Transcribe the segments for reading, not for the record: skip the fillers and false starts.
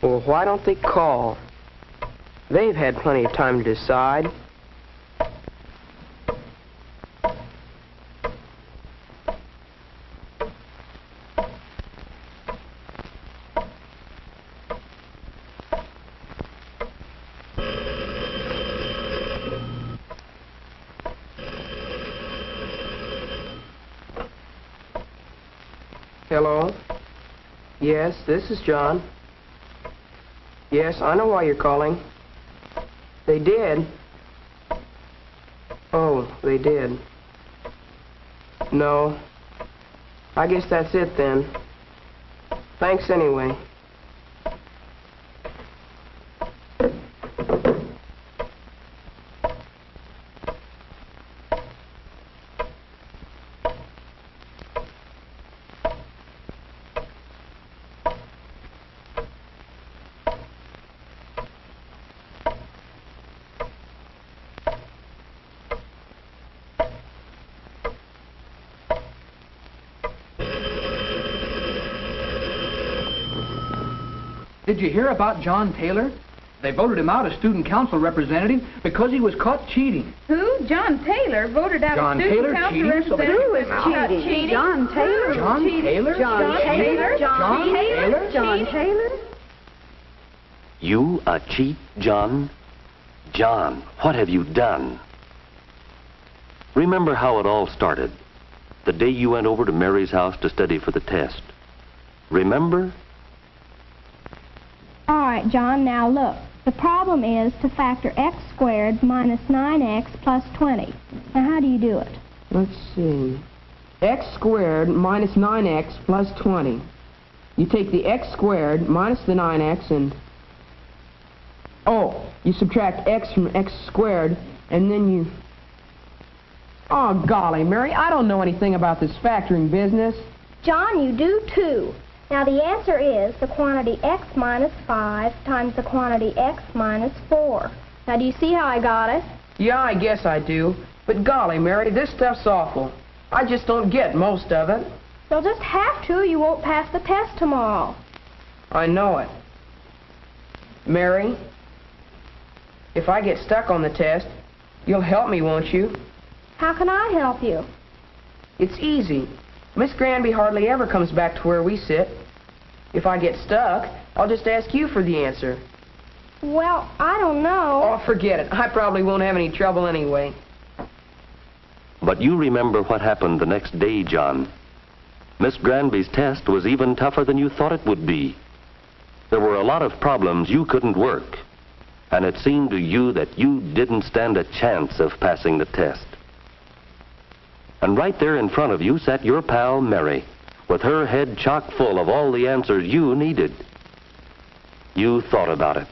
Well, why don't they call? They've had plenty of time to decide. Hello? Yes, this is John. Yes, I know why you're calling. They did. Oh, they did. No. I guess that's it then. Thanks anyway. Did you hear about John Taylor? They voted him out as student council representative because he was caught cheating. Who? John Taylor voted out John as student Taylor council cheating? representative. Who is cheating? John Taylor? John Taylor? John Taylor? John Taylor? John Taylor? You a cheat, John? John, what have you done? Remember how it all started, the day you went over to Mary's house to study for the test. Remember? All right, John, now look. The problem is to factor x squared minus 9x plus 20. Now, how do you do it? Let's see. X squared minus 9x plus 20. You take the x squared minus the 9x and... Oh, you subtract x from x squared, and then you... Oh, golly, Mary, I don't know anything about this factoring business. John, you do too. Now, the answer is the quantity x minus 5 times the quantity x minus 4. Now, do you see how I got it? Yeah, I guess I do. But golly, Mary, this stuff's awful. I just don't get most of it. You'll just have to. You won't pass the test tomorrow. I know it. Mary, if I get stuck on the test, you'll help me, won't you? How can I help you? It's easy. Miss Granby hardly ever comes back to where we sit. If I get stuck, I'll just ask you for the answer. Well, I don't know. Oh, forget it. I probably won't have any trouble anyway. But you remember what happened the next day, John. Miss Granby's test was even tougher than you thought it would be. There were a lot of problems you couldn't work, and it seemed to you that you didn't stand a chance of passing the test. And right there in front of you sat your pal Mary, with her head chock full of all the answers you needed. You thought about it.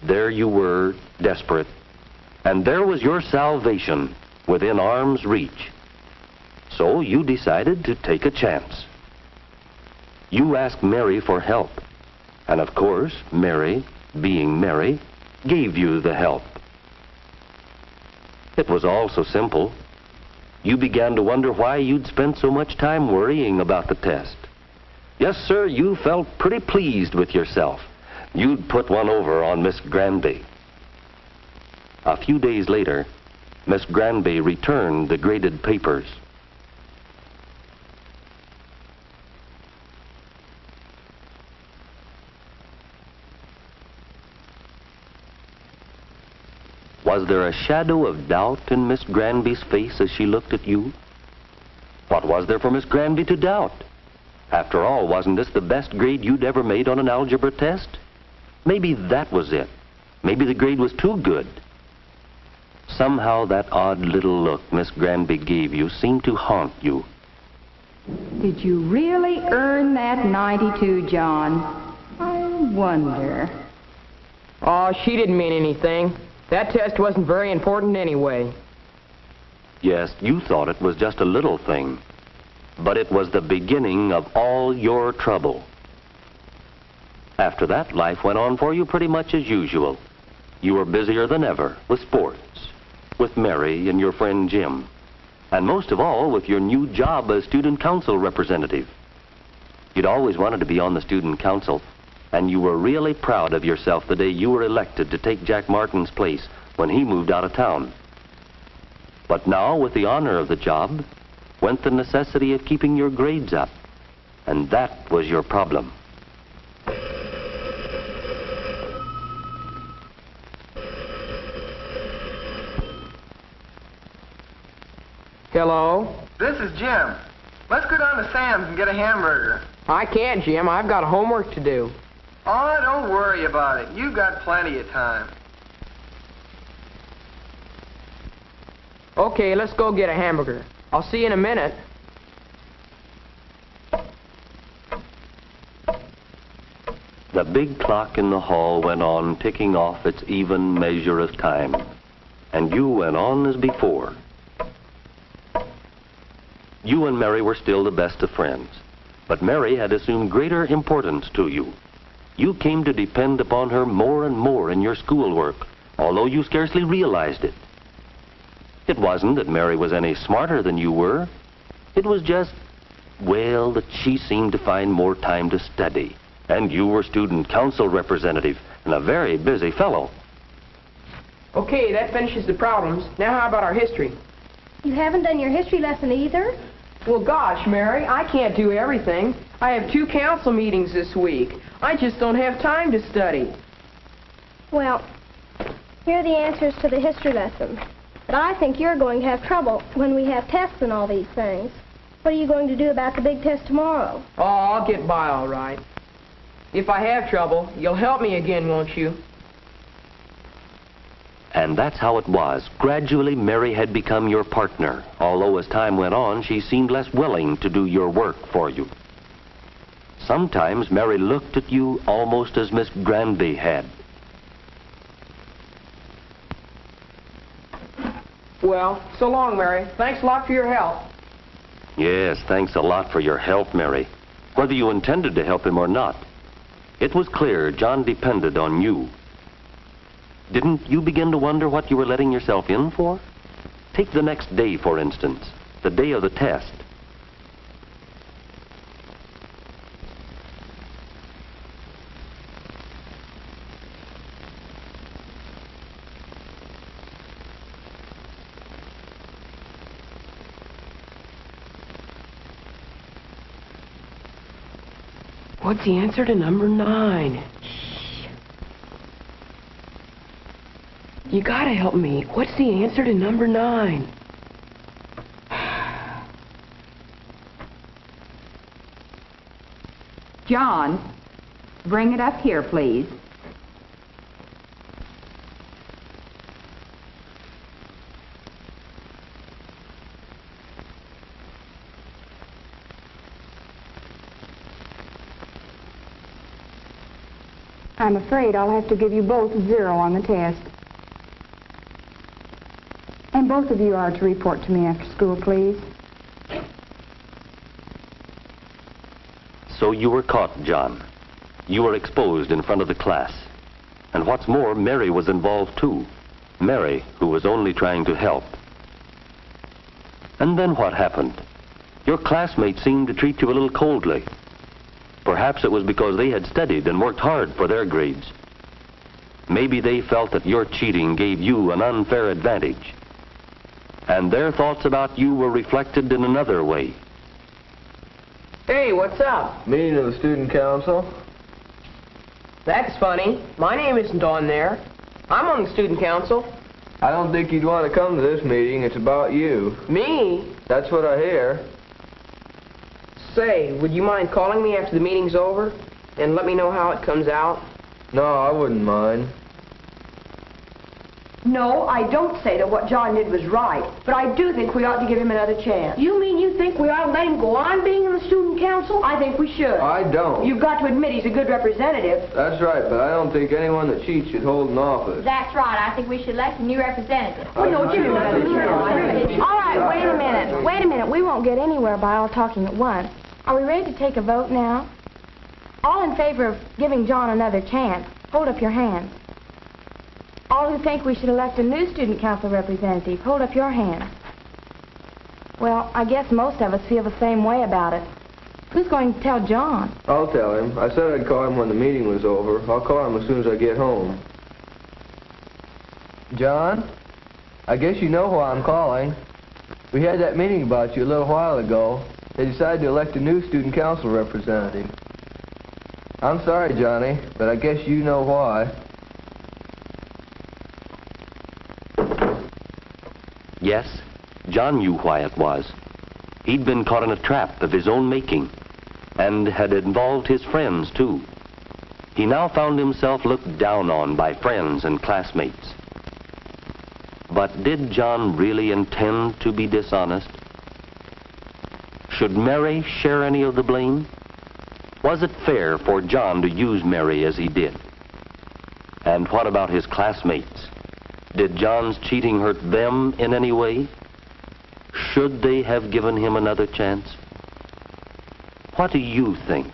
There you were, desperate, and there was your salvation within arm's reach. So you decided to take a chance. You asked Mary for help, and of course, Mary, being Mary, gave you the help. It was all so simple. You began to wonder why you'd spent so much time worrying about the test. Yes, sir, you felt pretty pleased with yourself. You'd put one over on Miss Granby. A few days later, Miss Granby returned the graded papers. Was there a shadow of doubt in Miss Granby's face as she looked at you? What was there for Miss Granby to doubt? After all, wasn't this the best grade you'd ever made on an algebra test? Maybe that was it. Maybe the grade was too good. Somehow that odd little look Miss Granby gave you seemed to haunt you. Did you really earn that 92, John? I wonder. Oh, she didn't mean anything. That test wasn't very important anyway. Yes, you thought it was just a little thing, but it was the beginning of all your trouble. After that, life went on for you pretty much as usual. You were busier than ever with sports, with Mary and your friend Jim, and most of all with your new job as student council representative. You'd always wanted to be on the student council, and you were really proud of yourself the day you were elected to take Jack Martin's place when he moved out of town. But now, with the honor of the job, went the necessity of keeping your grades up, and that was your problem. Hello? This is Jim. Let's go down to Sam's and get a hamburger. I can't, Jim. I've got homework to do. Oh, don't worry about it. You've got plenty of time. Okay, let's go get a hamburger. I'll see you in a minute. The big clock in the hall went on ticking off its even measure of time, and you went on as before. You and Mary were still the best of friends, but Mary had assumed greater importance to you. You came to depend upon her more and more in your schoolwork, although you scarcely realized it. It wasn't that Mary was any smarter than you were. It was just, well, that she seemed to find more time to study, and you were student council representative and a very busy fellow. Okay, that finishes the problems. Now how about our history? You haven't done your history lesson either? Well, gosh, Mary, I can't do everything. I have 2 council meetings this week. I just don't have time to study. Well, here are the answers to the history lesson. But I think you're going to have trouble when we have tests and all these things. What are you going to do about the big test tomorrow? Oh, I'll get by all right. If I have trouble, you'll help me again, won't you? And that's how it was. Gradually, Mary had become your partner, although as time went on, she seemed less willing to do your work for you. Sometimes Mary looked at you almost as Miss Granby had. Well, so long, Mary. Thanks a lot for your help. Yes, thanks a lot for your help, Mary, whether you intended to help him or not. It was clear John depended on you. Didn't you begin to wonder what you were letting yourself in for? Take the next day, for instance, the day of the test. What's the answer to number 9? You gotta help me. What's the answer to number 9? John, bring it up here, please. I'm afraid I'll have to give you both 0 on the test. And both of you are to report to me after school, please. So you were caught, John. You were exposed in front of the class. And what's more, Mary was involved too. Mary, who was only trying to help. And then what happened? Your classmates seemed to treat you a little coldly. Perhaps it was because they had studied and worked hard for their grades. Maybe they felt that your cheating gave you an unfair advantage. And their thoughts about you were reflected in another way. Hey, what's up? Meeting of the student council. That's funny. My name isn't on there. I'm on the student council. I don't think you'd want to come to this meeting. It's about you. Me? That's what I hear. Say, would you mind calling me after the meeting's over and let me know how it comes out? No, I wouldn't mind. No, I don't say that what John did was right, but I do think we ought to give him another chance. You mean you think we ought to let him go on being in the student council? I think we should. I don't. You've got to admit he's a good representative. That's right, but I don't think anyone that cheats should hold an office. That's right. I think we should elect a new representative. Well, no, give him another chance. All right, wait a minute. Wait a minute. We won't get anywhere by all talking at once. Are we ready to take a vote now? All in favor of giving John another chance, hold up your hands. All who think we should elect a new student council representative, hold up your hand. Well, I guess most of us feel the same way about it. Who's going to tell John? I'll tell him. I said I'd call him when the meeting was over. I'll call him as soon as I get home. John, I guess you know why I'm calling. We had that meeting about you a little while ago. They decided to elect a new student council representative. I'm sorry, Johnny, but I guess you know why. Yes, John knew why it was. He'd been caught in a trap of his own making, and had involved his friends, too. He now found himself looked down on by friends and classmates. But did John really intend to be dishonest? Should Mary share any of the blame? Was it fair for John to use Mary as he did? And what about his classmates? Did John's cheating hurt them in any way? Should they have given him another chance? What do you think?